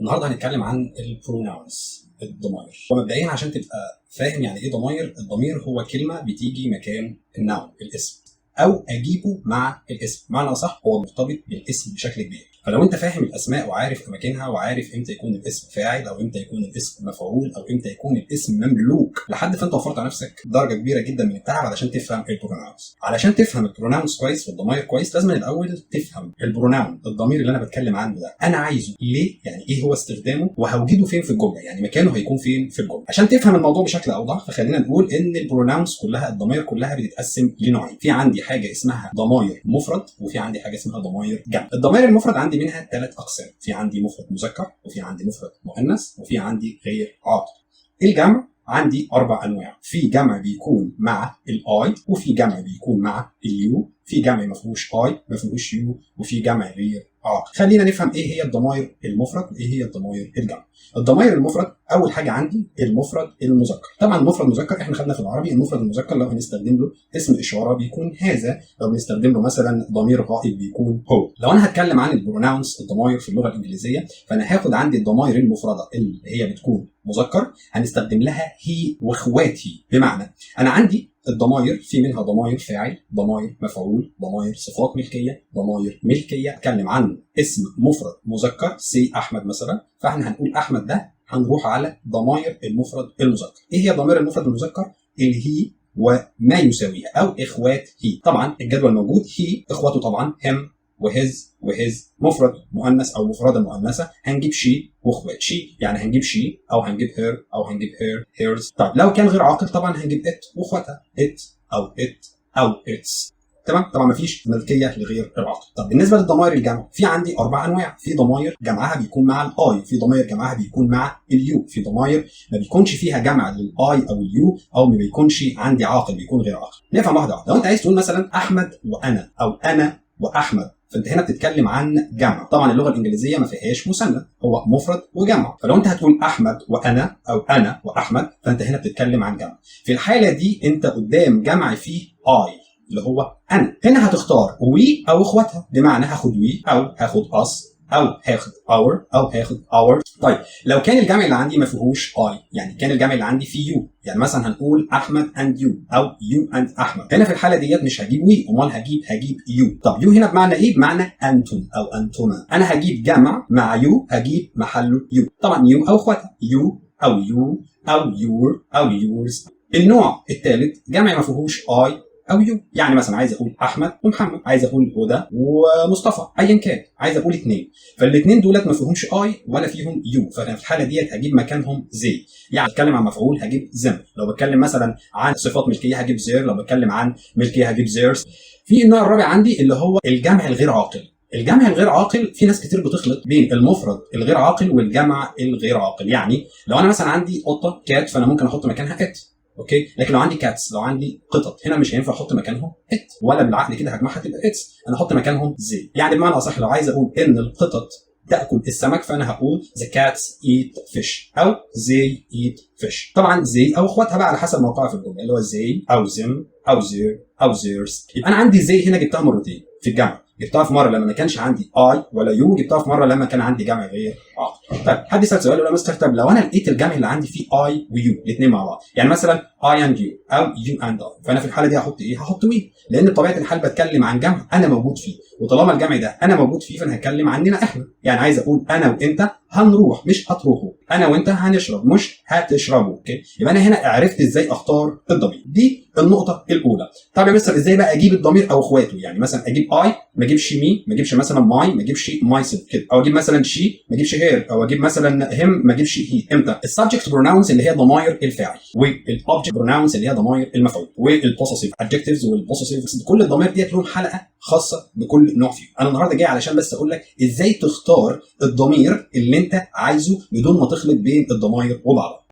النهارده هنتكلم عن البروناونز، الضمائر. ومبدئيا عشان تبقى فاهم يعني ايه ضمائر، الضمير هو كلمه بتيجي مكان الناون الاسم او اجيبه مع الاسم، معنى اصح هو مرتبط بالاسم بشكل كبير. فلو انت فاهم الاسماء وعارف اماكنها وعارف امتى يكون الاسم فاعل او امتى يكون الاسم مفعول او امتى يكون الاسم مملوك، لحد فانت وفرت على نفسك درجه كبيره جدا من التعب علشان تفهم البروناونز. علشان تفهم البروناونز كويس والضمائر كويس لازم الاول تفهم البروناون، الضمير اللي انا بتكلم عنه ده انا عايزه ليه، يعني ايه هو استخدامه، وهوجده فين في الجمله، يعني مكانه هيكون فين في الجمله. عشان تفهم الموضوع بشكل اوضح فخلينا نقول ان البروناونز كلها، الضمائر كلها بتتقسم لنوعين. في عندي حاجه اسمها ضمائر مفرد وفي عندي حاجه اسمها ضمائر جمع. الضمائر المفرد عندي منها 3 اقسام، في عندي مفرد مذكر وفي عندي مفرد مؤنث وفي عندي غير عاقل. الجمع عندي 4 انواع، في جمع بيكون مع الاي وفي جمع بيكون مع اليو، في جمع ما فيهوش اي ما فيهوش يو، وفي جمع غير عاقل. خلينا نفهم ايه هي الضمائر المفرد وايه هي الضمائر الجمع. الضمائر المفرد اول حاجه عندي المفرد المذكر. طبعا المفرد المذكر احنا خدنا في العربي المفرد المذكر لو هنستخدم له اسم اشاره بيكون هذا، لو بنستخدم له مثلا ضمير غائب بيكون هو. لو انا هتكلم عن البروناونز الضمائر في اللغه الانجليزيه فانا هاخد عندي الضمائر المفرده اللي هي بتكون مذكر هنستخدم لها هي واخواتي، بمعنى انا عندي الضمائر في منها ضمائر فاعل، ضمائر مفعول، ضمائر صفات ملكيه، ضمائر ملكيه. اتكلم عن اسم مفرد مذكر سي احمد مثلا، فاحنا هنقول احمد ده هنروح على ضمائر المفرد المذكر. ايه هي ضمائر المفرد المذكر؟ اللي هي وما يساويها او اخوات هي. طبعا الجدول موجود، هي اخواته طبعا هم وهز وهز. مفرد مؤنث او مفرده مؤنثه هنجيب شي واخوات شي، يعني هنجيب شي او هنجيب هير او هنجيب هير هيرز. طيب لو كان غير عاقل طبعا هنجيب ات واخواتها، ات او ات او اتس. تمام، طبعا مفيش ملكيه لغير العاقل. طب بالنسبه للضمائر الجمع في عندي 4 انواع، في ضمائر جمعها بيكون مع الاي، في ضمائر جمعها بيكون مع اليو، في ضمائر ما بيكونش فيها جمع للاي او اليو او ما بيكونش عندي عاقل بيكون غير عاقل. نفهم واحده واحده. لو انت عايز تقول مثلا احمد وانا او انا واحمد فانت هنا بتتكلم عن جمع. طبعا اللغه الانجليزيه ما فيهاش مثنى، هو مفرد وجمع. فلو انت هتقول احمد وانا او انا واحمد فانت هنا بتتكلم عن جمع. في الحاله دي انت قدام جمع فيه اي اللي هو انا، هنا هتختار وي او اخواتها، بمعنى هاخد وي او هاخد اس او هاخد اور او هاخد اور. طيب لو كان الجمع اللي عندي ما فيهوش اي، يعني كان الجمع اللي عندي فيه يو، يعني مثلا هنقول احمد اند يو او يو اند احمد، هنا في الحاله ديت مش هجيب وي، امال هجيب يو. طب يو هنا بمعنى ايه؟ بمعنى انتم او انتما. انا هجيب جمع مع يو هجيب محله يو، طبعا يو او اخواتها، يو او يو او يور او يورز. النوع الثالث جمع ما فيهوش اي او يو، يعني مثلا عايز اقول احمد ومحمد، عايز اقول هدى ومصطفى، ايا كان عايز اقول 2، فالاثنين دولت ما فيهمش اي ولا فيهم يو، فانا في الحاله ديت هجيب مكانهم زي. يعني بتكلم عن مفعول هجيب زم، لو بتكلم مثلا عن صفات ملكيه هجيب زير، لو بتكلم عن ملكيه هجيب زيرز. في النوع الرابع عندي اللي هو الجمع الغير عاقل. الجمع الغير عاقل في ناس كتير بتخلط بين المفرد الغير عاقل والجمع الغير عاقل. يعني لو انا مثلا عندي قطه كات فانا ممكن احط مكانها ات، اوكي، لكن لو عندي كاتس، لو عندي قطط، هنا مش هينفع احط مكانهم ات، ولا بالعقل كده هجمعها تبقى اتس، انا احط مكانهم زي. يعني بمعنى اصح لو عايز اقول ان القطط تاكل السمك فانا هقول the cats eat fish او they eat fish. طبعا زي او اخواتها بقى على حسب موقعها في الجمله، اللي هو زي او زم او زير او زيرز. يبقى انا عندي زي هنا جبتها مرتين في الجمع، جبتها في مره لما ما كانش عندي اي ولا يو، جبتها في مره لما كان عندي جمع غير عاقل. طيب حد يسال سؤال يقول يا مستر طب لو انا لقيت الجمع اللي عندي فيه اي ويو الاثنين مع بعض، يعني مثلا اي اند يو او يو اند اي، فانا في الحاله دي هحط ايه؟ هحط وي، لان بطبيعه الحال بتكلم عن جمع انا موجود فيه، وطالما الجمع ده انا موجود فيه فانا هتكلم عننا احنا. يعني عايز اقول انا وانت هنروح مش هتروحوا، انا وانت هنشرب مش هتشربوا، اوكي. يبقى انا هنا عرفت ازاي اختار الضمير. دي النقطه الاولى. طب يا مستر ازاي بقى اجيب الضمير او اخواته؟ يعني مثلا اجيب اي ما اجيبش مي، ما اجيبش مثلا ماي ما اجيبش ماي سيلف كده، او اجيب مثلا شي ما اجيبش هير، او اجيب مثلا هم ما اجيبش هي. امتى؟ السبجكت بروناونز اللي هي ضمائر الفاعل، والاوبجكت بروناونز اللي هي ضمائر المفعول، والبوسيسيف ادجكتيفز والبوسيسيف، كل الضمائر ديت لهم حلقه خاصه بكل نوع فيهم. انا النهارده جاي علشان بس اقول لك ازاي تختار الضمير اللي انت عايزه بدون ما تخلط بين الضمائر وبعضها.